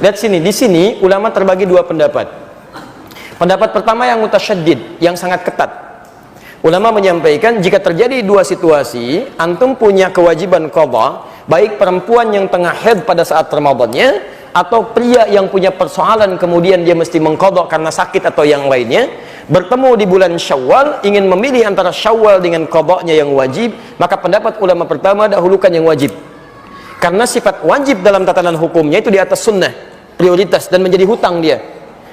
Lihat sini, di sini ulama terbagi dua pendapat. Pendapat pertama yang mutasyaddid, yang sangat ketat. Ulama menyampaikan jika terjadi dua situasi, antum punya kewajiban qadha, baik perempuan yang tengah haid pada saat Ramadannya atau pria yang punya persoalan kemudian dia mesti mengqadha karena sakit atau yang lainnya, bertemu di bulan Syawal, ingin memilih antara Syawal dengan qadhanya yang wajib, maka pendapat ulama pertama dahulukan yang wajib. Karena sifat wajib dalam tatanan hukumnya itu di atas sunnah, prioritas, dan menjadi hutang dia.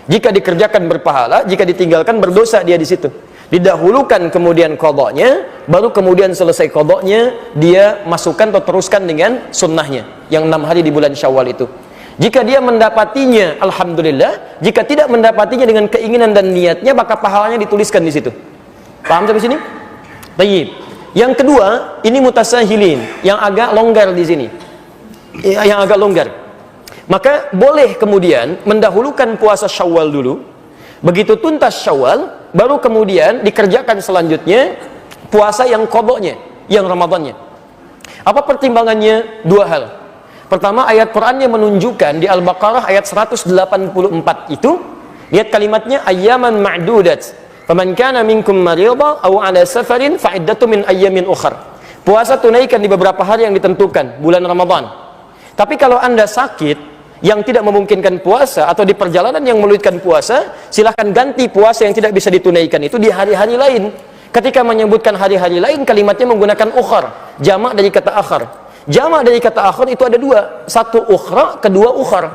Jika dikerjakan berpahala, jika ditinggalkan berdosa dia di situ. Didahulukan kemudian qadhanya, baru kemudian selesai qadhanya dia masukkan atau teruskan dengan sunnahnya yang 6 hari di bulan Syawal itu. Jika dia mendapatinya, alhamdulillah. Jika tidak mendapatinya dengan keinginan dan niatnya, maka pahalanya dituliskan di situ. Paham sampai sini? Baik. Yang kedua, ini mutasahilin, yang agak longgar di sini. Yang agak longgar. Maka boleh kemudian mendahulukan puasa Syawal dulu. Begitu tuntas Syawal, baru kemudian dikerjakan selanjutnya puasa yang qadhanya, yang Ramadannya. Apa pertimbangannya? Dua hal. Pertama, ayat Qur'annya menunjukkan di Al-Baqarah ayat 184 itu, lihat kalimatnya ayyaman ma'dudat. Faman kana minkum maridha aw 'ala safarin fa iddatu min ayyamin ukhra. Puasa tunaikan di beberapa hari yang ditentukan, bulan Ramadan. Tapi kalau Anda sakit yang tidak memungkinkan puasa atau di perjalanan yang menyulitkan puasa, silahkan ganti puasa yang tidak bisa ditunaikan itu di hari-hari lain. Ketika menyebutkan hari-hari lain, kalimatnya menggunakan ukhar, jamak dari kata akhar. Jamak dari kata akhar itu ada dua, satu ukhra, kedua ukhar.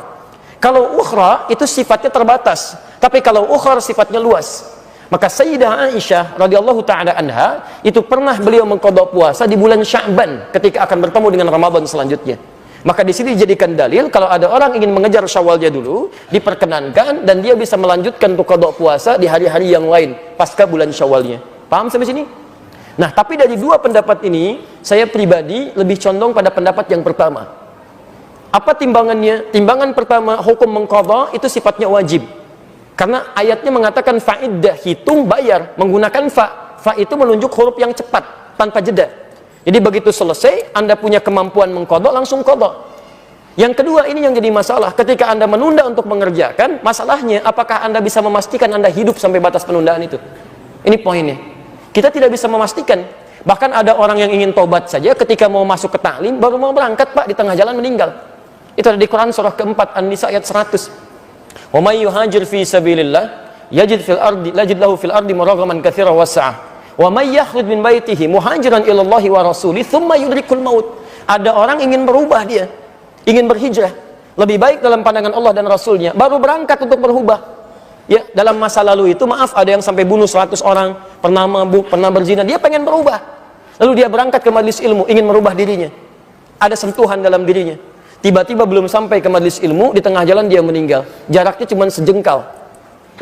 Kalau ukhra itu sifatnya terbatas, tapi kalau ukhar sifatnya luas. Maka Sayyidah Aisyah radhiyallahu taala anha itu pernah beliau mengqadha puasa di bulan Sya'ban ketika akan bertemu dengan Ramadan selanjutnya. Maka di sini dijadikan dalil kalau ada orang ingin mengejar Syawalnya dulu, diperkenankan dan dia bisa melanjutkan untuk qadha puasa di hari-hari yang lain pasca bulan Syawalnya. Paham sampai sini? Nah, tapi dari dua pendapat ini, saya pribadi lebih condong pada pendapat yang pertama. Apa timbangannya? Timbangan pertama, hukum mengqadha itu sifatnya wajib. Karena ayatnya mengatakan fa'iddah, hitung bayar, menggunakan fa. Fa itu menunjuk huruf yang cepat, tanpa jeda. Jadi begitu selesai, Anda punya kemampuan mengqadha, langsung qadha. Yang kedua, ini yang jadi masalah. Ketika Anda menunda untuk mengerjakan, masalahnya apakah Anda bisa memastikan Anda hidup sampai batas penundaan itu? Ini poinnya. Kita tidak bisa memastikan. Bahkan ada orang yang ingin tobat saja ketika mau masuk ke taklim, baru mau berangkat, Pak, di tengah jalan meninggal. Itu ada di Quran surah keempat, An-Nisa ayat 100. Wa may yuhajir fi sabilillah yajid lahu fil ardi muraghaman katsiran was'ah. Wa may yakhruj min baitihi muhajiran ila Allah wa rasulih thumma yudrikul maut. Ada orang ingin berubah, dia ingin berhijrah, lebih baik dalam pandangan Allah dan Rasulnya, baru berangkat untuk berubah. Ya, dalam masa lalu itu, maaf, ada yang sampai bunuh 100 orang, pernah mabuk, pernah berzina, dia pengen berubah. Lalu dia berangkat ke majelis ilmu, ingin merubah dirinya. Ada sentuhan dalam dirinya. Tiba-tiba belum sampai ke majelis ilmu, di tengah jalan dia meninggal. Jaraknya cuma sejengkal.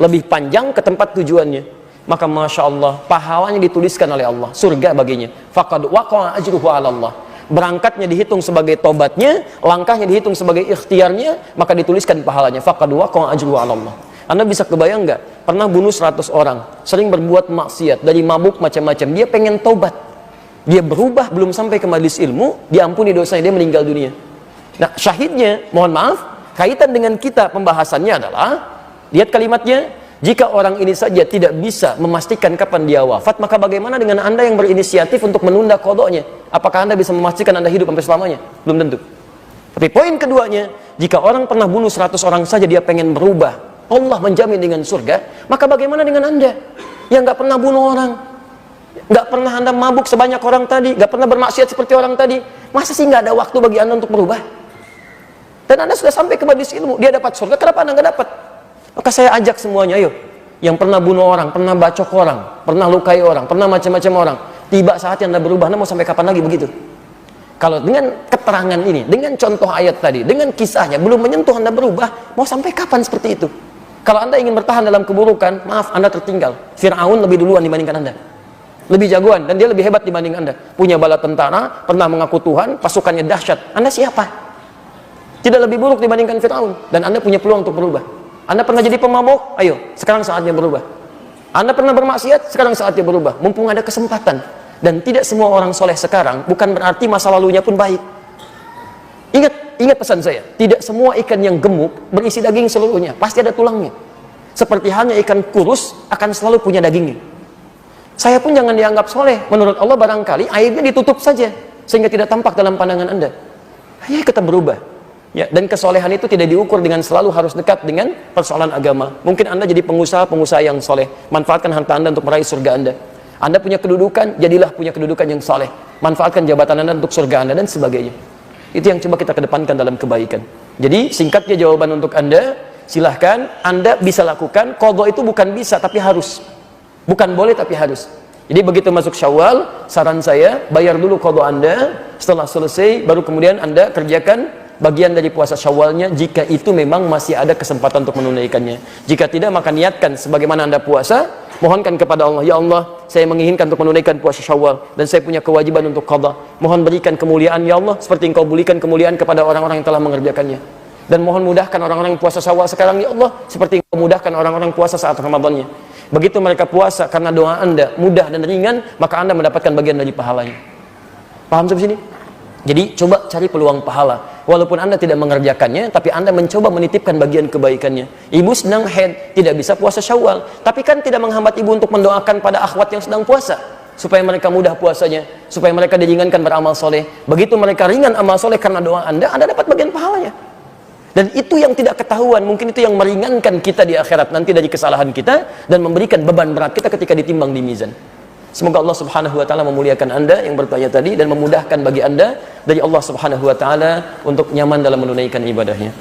Lebih panjang ke tempat tujuannya. Maka Masya Allah, pahalanya dituliskan oleh Allah, surga baginya. Faqad waqa'a ajruhu 'ala Allah. Berangkatnya dihitung sebagai tobatnya, langkahnya dihitung sebagai ikhtiarnya, maka dituliskan pahalanya. Faqad waqa'a ajruhu 'ala Allah. Anda bisa kebayang nggak? Pernah bunuh 100 orang, sering berbuat maksiat, dari mabuk macam-macam. Dia pengen tobat, dia berubah, belum sampai ke majelis ilmu, diampuni dosanya, dia meninggal dunia. Nah, syahidnya, mohon maaf, kaitan dengan kita pembahasannya adalah, lihat kalimatnya, jika orang ini saja tidak bisa memastikan kapan dia wafat, maka bagaimana dengan Anda yang berinisiatif untuk menunda qadhanya? Apakah Anda bisa memastikan Anda hidup sampai selamanya? Belum tentu. Tapi poin keduanya, jika orang pernah bunuh 100 orang saja dia pengen berubah, Allah menjamin dengan surga, maka bagaimana dengan Anda yang nggak pernah bunuh orang, nggak pernah Anda mabuk sebanyak orang tadi, nggak pernah bermaksiat seperti orang tadi? Masa sih nggak ada waktu bagi Anda untuk berubah? Dan Anda sudah sampai ke majelis ilmu, dia dapat surga, kenapa Anda nggak dapat? Maka saya ajak semuanya, ayo, yang pernah bunuh orang, pernah bacok orang, pernah lukai orang, pernah macam-macam orang, tiba saatnya Anda berubah. Anda mau sampai kapan lagi begitu? Kalau dengan keterangan ini, dengan contoh ayat tadi, dengan kisahnya, belum menyentuh Anda berubah, mau sampai kapan seperti itu? Kalau Anda ingin bertahan dalam keburukan, maaf, Anda tertinggal. Fir'aun lebih duluan dibandingkan Anda, lebih jagoan, dan dia lebih hebat dibanding Anda. Punya bala tentara, pernah mengaku Tuhan, pasukannya dahsyat. Anda siapa? Tidak lebih buruk dibandingkan Fir'aun, dan Anda punya peluang untuk berubah. Anda pernah jadi pemabuk? Ayo, sekarang saatnya berubah. Anda pernah bermaksiat? Sekarang saatnya berubah. Mumpung ada kesempatan. Dan tidak semua orang soleh sekarang bukan berarti masa lalunya pun baik. Ingat, ingat pesan saya, tidak semua ikan yang gemuk berisi daging seluruhnya, pasti ada tulangnya. Seperti halnya ikan kurus akan selalu punya dagingnya. Saya pun jangan dianggap soleh. Menurut Allah barangkali aibnya ditutup saja, sehingga tidak tampak dalam pandangan Anda. Hanya kita berubah. Ya, dan kesolehan itu tidak diukur dengan selalu harus dekat dengan persoalan agama. Mungkin Anda jadi pengusaha yang soleh, manfaatkan harta Anda untuk meraih surga Anda. Anda punya kedudukan, jadilah punya kedudukan yang soleh, manfaatkan jabatan Anda untuk surga Anda, dan sebagainya. Itu yang coba kita kedepankan dalam kebaikan. Jadi singkatnya jawaban untuk Anda, silahkan Anda bisa lakukan. Qadha itu bukan bisa tapi harus, bukan boleh tapi harus. Jadi begitu masuk Syawal, saran saya bayar dulu qadha Anda. Setelah selesai baru kemudian Anda kerjakan bagian dari puasa Syawalnya, jika itu memang masih ada kesempatan untuk menunaikannya. Jika tidak, maka niatkan sebagaimana Anda puasa, mohonkan kepada Allah, ya Allah, saya menginginkan untuk menunaikan puasa Syawal dan saya punya kewajiban untuk qadha. Mohon berikan kemuliaan ya Allah seperti Engkau berikan kemuliaan kepada orang-orang yang telah mengerjakannya. Dan mohon mudahkan orang-orang yang puasa Syawal sekarang ya Allah seperti Engkau mudahkan orang-orang puasa saat Ramadannya. Begitu mereka puasa karena doa Anda mudah dan ringan, maka Anda mendapatkan bagian dari pahalanya. Paham sampai sini? Jadi coba cari peluang pahala. Walaupun Anda tidak mengerjakannya, tapi Anda mencoba menitipkan bagian kebaikannya. Ibu sedang haid, tidak bisa puasa Syawal, tapi kan tidak menghambat ibu untuk mendoakan pada akhwat yang sedang puasa, supaya mereka mudah puasanya, supaya mereka diringankan beramal soleh. Begitu mereka ringan amal soleh karena doa Anda dapat bagian pahalanya. Dan itu yang tidak ketahuan, mungkin itu yang meringankan kita di akhirat nanti dari kesalahan kita, dan memberikan beban berat kita ketika ditimbang di mizan. Semoga Allah Subhanahu wa taala memuliakan Anda yang bertanya tadi dan memudahkan bagi Anda dari Allah Subhanahu wa taala untuk nyaman dalam menunaikan ibadahnya.